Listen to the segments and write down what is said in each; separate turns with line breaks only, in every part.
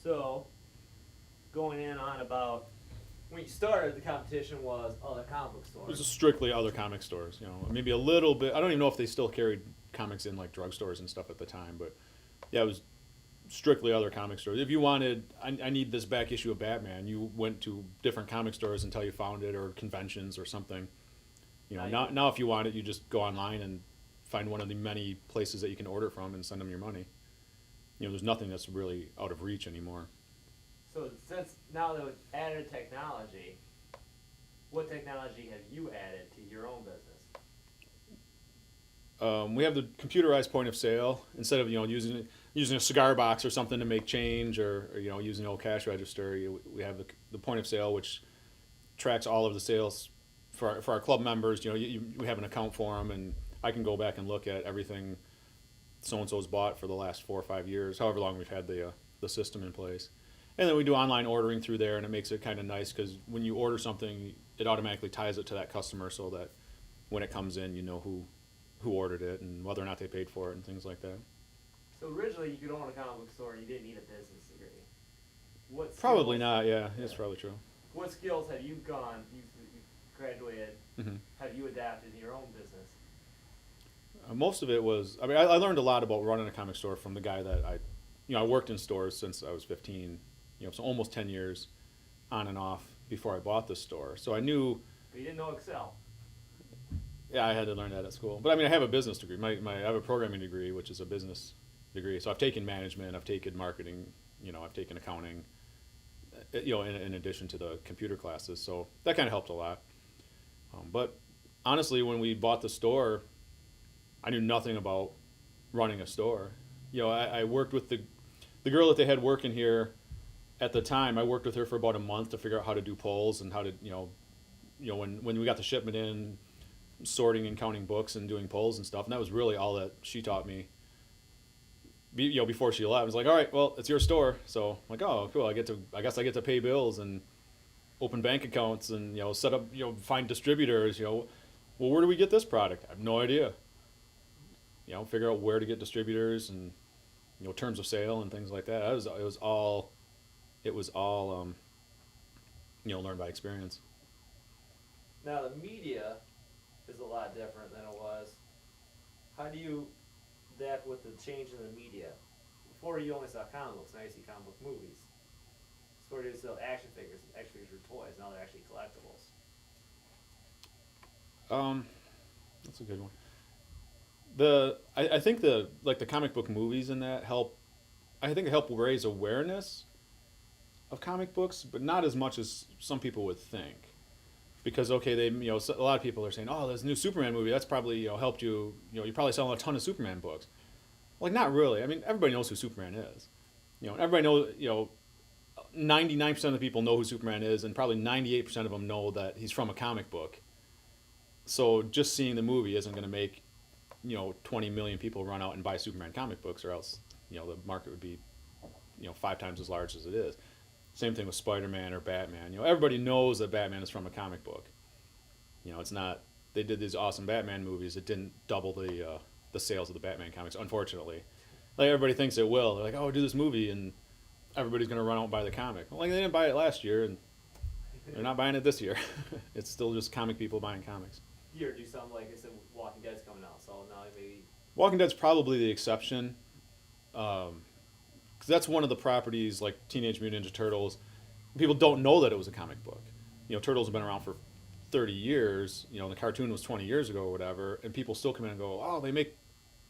So, going in on about when you started, the competition was other comic book
It was
stores.
strictly other comic stores. Maybe a little bit. I don't even know if they still carried comics in like drugstores and stuff at the time, but yeah, it was strictly other comic stores. If you wanted, I need this back issue of Batman, you went to different comic stores until you found it, or conventions or something.
Now you
Now if you want it, you just go online and find one of the many places that you can order from and send them your money. There's nothing that's really out of reach anymore.
So since now that with added technology, what technology have you added to your own business?
We have the computerized point of sale instead of using a cigar box or something to make change, or using an old cash register. We have the point of sale, which tracks all of the sales for our club members. We have an account for them, and I can go back and look at everything so and so's bought for the last 4 or 5 years, however long we've had the system in place. And then we do online ordering through there, and it makes it kind of nice because when you order something, it automatically ties it to that customer, so that when it comes in, you know who ordered it and whether or not they paid for it and things like that.
So originally, you could own a comic book store and you didn't need a business degree. What
Probably
skills,
not. Yeah, it's probably true.
What skills have you graduated,
Hmm.
have you adapted in your own business?
Most of it was. I mean, I learned a lot about running a comic store from the guy that I worked in stores since I was 15. So almost 10 years, on and off before I bought this store. So I knew.
But you didn't know Excel.
Yeah, I had to learn that at school. But I mean, I have a business degree. I have a programming degree, which is a business degree. So I've taken management, I've taken marketing, I've taken accounting, in addition to the computer classes. So that kind of helped a lot. But honestly, when we bought the store, I knew nothing about running a store. I worked with the girl that they had working here at the time. I worked with her for about a month to figure out how to do polls and how to, when we got the shipment in, sorting and counting books and doing polls and stuff. And that was really all that she taught me. Before she left, I was like, all right, well, it's your store. So I'm like, oh, cool. I guess I get to pay bills and open bank accounts and set up, find distributors. Well, where do we get this product? I have no idea. Figure out where to get distributors and terms of sale and things like that. It was all learned by experience.
Now the media is a lot different than it was. How do you adapt with the change in the media? Before you only saw comic books, now you see comic book movies. Before you sell action figures were toys, now they're actually collectibles.
That's a good one. I think the comic book movies and that help. I think it help raise awareness of comic books, but not as much as some people would think. Because okay, a lot of people are saying, oh, this new Superman movie, that's probably helped you. You're probably selling a ton of Superman books. Like, not really. I mean, everybody knows who Superman is. Everybody knows. 99% of the people know who Superman is, and probably 98% of them know that he's from a comic book. So just seeing the movie isn't going to make 20 million people run out and buy Superman comic books, or else the market would be 5 times as large as it is. Same thing with Spider-Man or Batman. Everybody knows that Batman is from a comic book. It's not. They did these awesome Batman movies. It didn't double the sales of the Batman comics, unfortunately. Like, everybody thinks it will. They're like, oh, do this movie, and everybody's gonna run out and buy the comic. Well, like, they didn't buy it last year, and they're not buying it this year. It's still just comic people buying comics.
You ever do something like I said, Walking Dead's coming out, so now maybe.
Walking Dead's probably the exception. Because that's one of the properties, like Teenage Mutant Ninja Turtles. People don't know that it was a comic book. Turtles have been around for 30 years. The cartoon was 20 years ago or whatever, and people still come in and go, oh, they make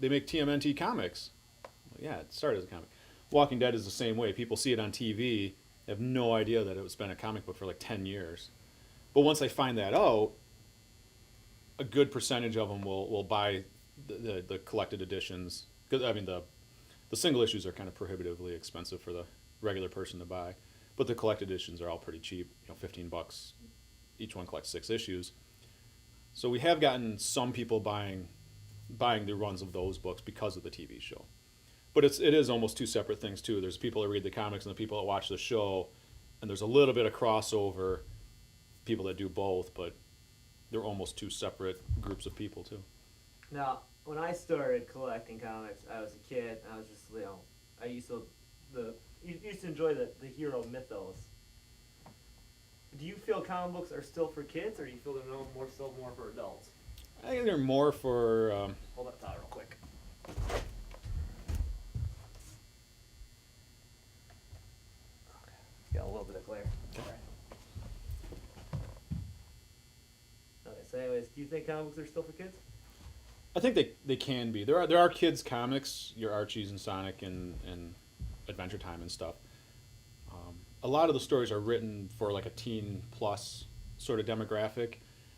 TMNT comics. Well, yeah, it started as a comic. Walking Dead is the same way. People see it on TV, they have no idea that it's been a comic book for like 10 years. But once they find that out, a good percentage of them will buy the collected editions. Because I mean, the single issues are kind of prohibitively expensive for the regular person to buy, but the collected editions are all pretty cheap. $15. Each one collects 6 issues. So we have gotten some people buying the runs of those books because of the TV show. But it is almost two separate things too. There's people that read the comics and the people that watch the show, and there's a little bit of crossover. People that do both, but they're almost two separate groups of people too.
Now, when I started collecting comics, I was a kid. I was just, I used to, you used to enjoy the hero mythos. Do you feel comic books are still for kids, or do you feel they're more for adults?
I think they're more for.
Hold that thought real quick. Got a little bit of glare. Alright. Okay, so anyways, do you think comic books are still for kids?
I think they can be. There are kids comics, your Archies and Sonic and Adventure Time and stuff. A lot of the stories are written for like a teen plus sort of demographic.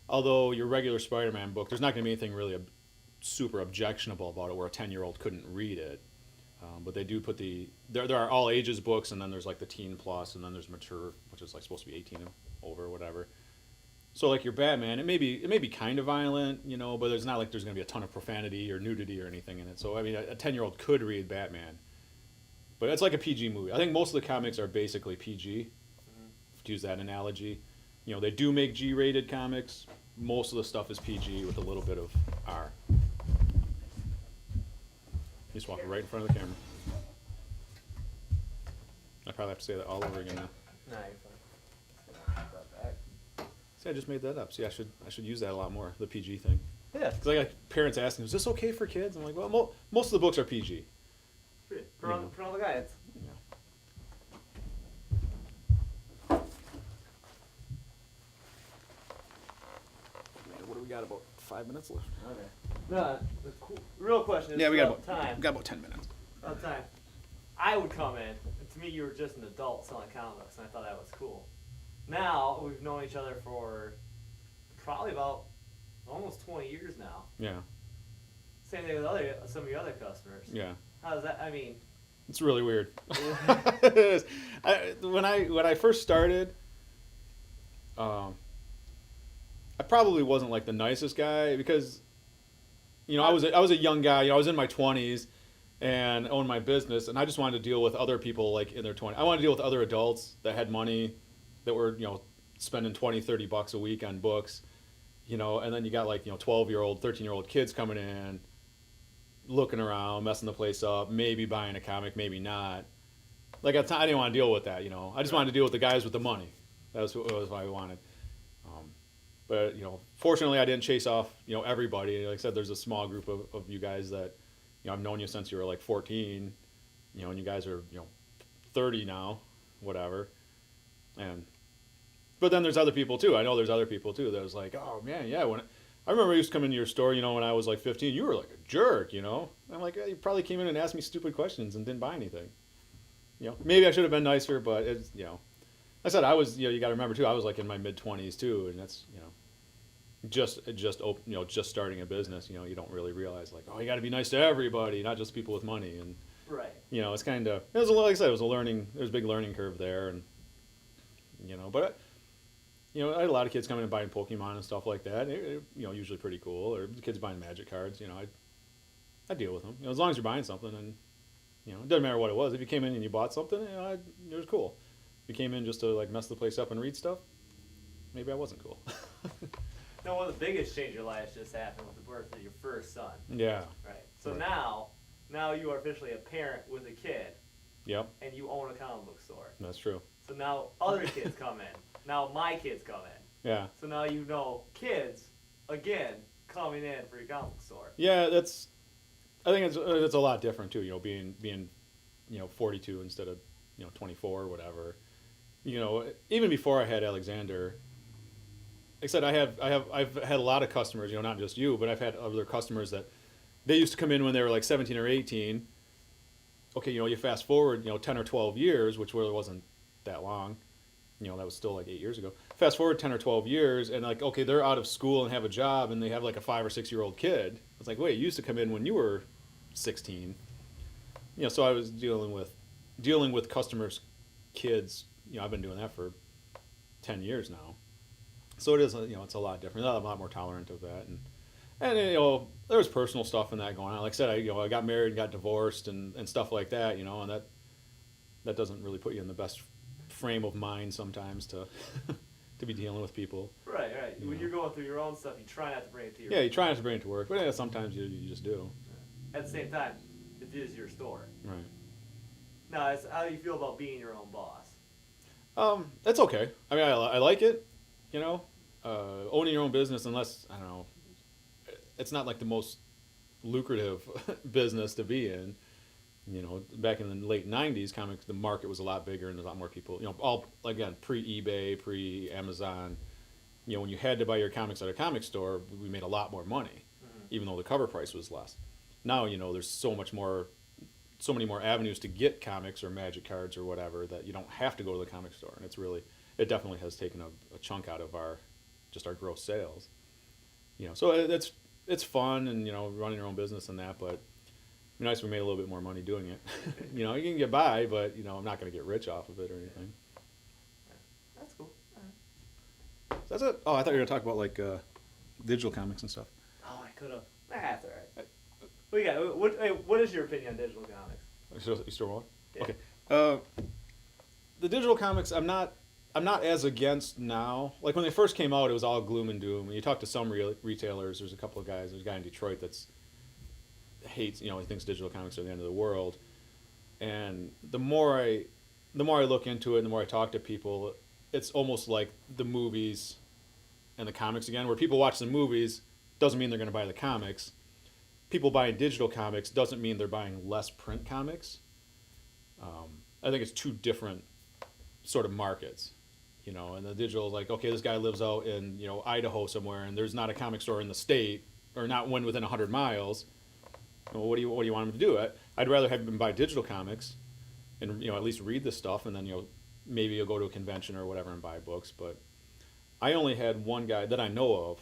Although your regular Spider-Man book, there's not going to be anything really super objectionable about it where a 10-year-old couldn't read it. But they do put there are all ages books, and then there's like the teen plus, and then there's mature, which is like supposed to be 18 and over or whatever. So like your Batman, it may be kind of violent, you know, but there's not like there's going to be a ton of profanity or nudity or anything in it. So I mean, a 10-year-old could read Batman, but it's like a PG movie. I think most of the comics are basically PG, to use that analogy. You know, they do make G-rated comics. Most of the stuff is PG with a little bit of R. You just walk right in front of the camera. I probably have to say that all over again now.
Nah, you're fine. Put that back.
See, I just made that up. See, I should use that a lot more, the PG thing.
Yeah.
Because I got parents asking, is this okay for kids? I'm like, well, most of the books are PG.
For all the guys.
Yeah. Man, what do we got? About 5 minutes left?
Okay. No, the real question is
We got about 10 minutes.
About time. I would come in, and to me you were just an adult selling comic books, and I thought that was cool. Now, we've known each other for probably about almost 20 years now.
Yeah.
Same thing with some of your other customers.
Yeah.
How does that, I mean...
It's really weird. It is. When I first started, I probably wasn't like the nicest guy because, you know, I was a young guy. You know, I was in my 20s and owned my business, and I just wanted to deal with other people like in their 20s. I wanted to deal with other adults that had money, that were, you know, spending $20-$30 a week on books, you know, and then you got like, you know, 12-year-old, 13-year-old kids coming in, looking around, messing the place up, maybe buying a comic, maybe not. Like I didn't want to deal with that, you know. I just wanted to deal with the guys with the money. That was what I wanted. But, you know, fortunately I didn't chase off, you know, everybody. Like I said, there's a small group of you guys that, you know, I've known you since you were like 14, you know, and you guys are, you know, 30 now, whatever. But then there's other people too. I know there's other people too that was like, oh man, yeah, I remember I used to come into your store, you know, when I was like 15, you were like a jerk, you know. And I'm like, yeah, you probably came in and asked me stupid questions and didn't buy anything. You know, maybe I should have been nicer, but it's, you know, I said I was, you know, you got to remember too, I was like in my mid 20s too, and that's, you know, just starting a business, you know, you don't really realize like, oh, you got to be nice to everybody, not just people with money, and
Right.
You know, it's kind of, it was, like I said, there was a big learning curve there, and you know, but you know, I had a lot of kids coming and buying Pokemon and stuff like that. You know, usually pretty cool. Or kids buying Magic cards. You know, I deal with them. You know, as long as you're buying something, and you know, it doesn't matter what it was. If you came in and you bought something, you know, it was cool. If you came in just to like mess the place up and read stuff, maybe I wasn't cool.
No, one of the biggest change in your life just happened with the birth of your first son.
Yeah.
Right. So
Right.
now you are officially a parent with a kid.
Yep.
And you own a comic book store.
That's true.
So now other kids come in. Now my kids come in.
Yeah.
So now you know kids, again, coming in for your comic book store.
Yeah, I think it's a lot different too. You know, being you know 42 instead of, you know, 24 or whatever. You know, even before I had Alexander, like I said, I've had a lot of customers. You know, not just you, but I've had other customers that they used to come in when they were like 17 or 18. Okay, you know, you fast forward, you know, 10 or 12 years, which really wasn't that long. You know, that was still like 8 years ago. Fast forward 10 or 12 years, and like, okay, they're out of school and have a job, and they have like a 5 or 6 year old kid. It's like, wait, you used to come in when you were 16. You know, so I was dealing with customers' kids. You know, I've been doing that for 10 years now. So it is, you know, it's a lot different. I'm a lot more tolerant of that, and you know, there was personal stuff in that going on. Like I said, I got married, got divorced, and stuff like that. You know, and that doesn't really put you in the best frame of mind sometimes to be dealing with people.
Right.
You
When
know.
you're going through your own stuff, you try not to bring it to your.
Yeah, you try not to bring it to work, but yeah, sometimes you just do.
At the same time, it is your store.
Right.
No, it's how do you feel about being your own boss?
That's okay. I mean, I like it. You know, owning your own business, unless I don't know, it's not like the most lucrative business to be in. You know, back in the late '90s, comics the market was a lot bigger and there's a lot more people. You know, all again pre eBay, pre Amazon. You know, when you had to buy your comics at a comic store, we made a lot more money,
Mm-hmm.
even though the cover price was less. Now, you know, there's so many more avenues to get comics or magic cards or whatever that you don't have to go to the comic store, and it definitely has taken a chunk out of our gross sales. You know, so it's fun and you know running your own business and that, but it'd be nice if we made a little bit more money doing it. You know, you can get by, but you know I'm not going to get rich off of it or anything.
Yeah. That's cool. All right.
So that's it. Oh, I thought you were going to talk about like digital comics and stuff.
Oh, I could have. That's all right. What you got? What is your opinion on digital comics?
You still rolling?
Yeah.
Okay. The digital comics, I'm not as against now. Like when they first came out, it was all gloom and doom. When you talk to some retailers, there's a couple of guys. There's a guy in Detroit that's hates, you know, he thinks digital comics are the end of the world. And the more I look into it, and the more I talk to people, it's almost like the movies and the comics again, where people watch the movies doesn't mean they're going to buy the comics. People buying digital comics doesn't mean they're buying less print comics. I think it's two different sort of markets, you know. And the digital is like, okay, this guy lives out in you know Idaho somewhere, and there's not a comic store in the state, or not one within 100 miles. Well, what do you want him to do? I'd rather have him buy digital comics, and you know at least read the stuff, and then you know maybe you'll go to a convention or whatever and buy books. But I only had one guy that I know of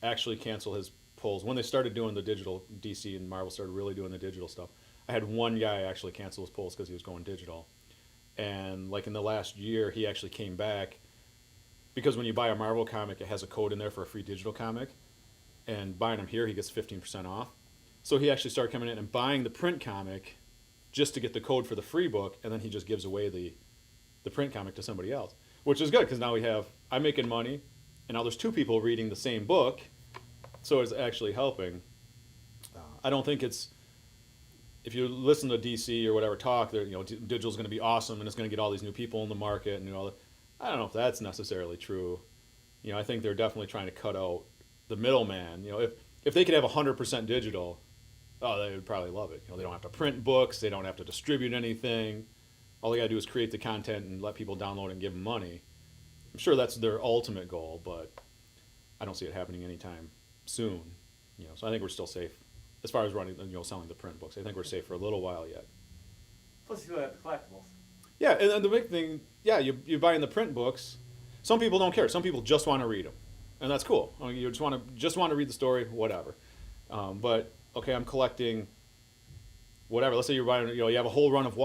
actually cancel his pulls when they started doing the digital. DC and Marvel started really doing the digital stuff. I had one guy actually cancel his pulls because he was going digital, and like in the last year, he actually came back because when you buy a Marvel comic, it has a code in there for a free digital comic, and buying them here, he gets 15% off. So he actually started coming in and buying the print comic just to get the code for the free book, and then he just gives away the print comic to somebody else, which is good because now I'm making money, and now there's two people reading the same book, so it's actually helping. I don't think it's if you listen to DC or whatever talk, you know, digital's going to be awesome and it's going to get all these new people in the market and you know, I don't know if that's necessarily true. You know, I think they're definitely trying to cut out the middleman. You know, if they could have 100% digital, oh, they would probably love it. You know, they don't have to print books, they don't have to distribute anything. All they got to do is create the content and let people download and give them money. I'm sure that's their ultimate goal, but I don't see it happening anytime soon. You know, so I think we're still safe as far as running, you know, selling the print books. I think we're safe for a little while yet.
Plus, you have the collectibles.
Yeah, and the big thing, yeah, you're buying the print books. Some people don't care. Some people just want to read them, and that's cool. I mean, you just want to read the story, whatever. But okay, I'm collecting whatever. Let's say you're buying, you know, you have a whole run of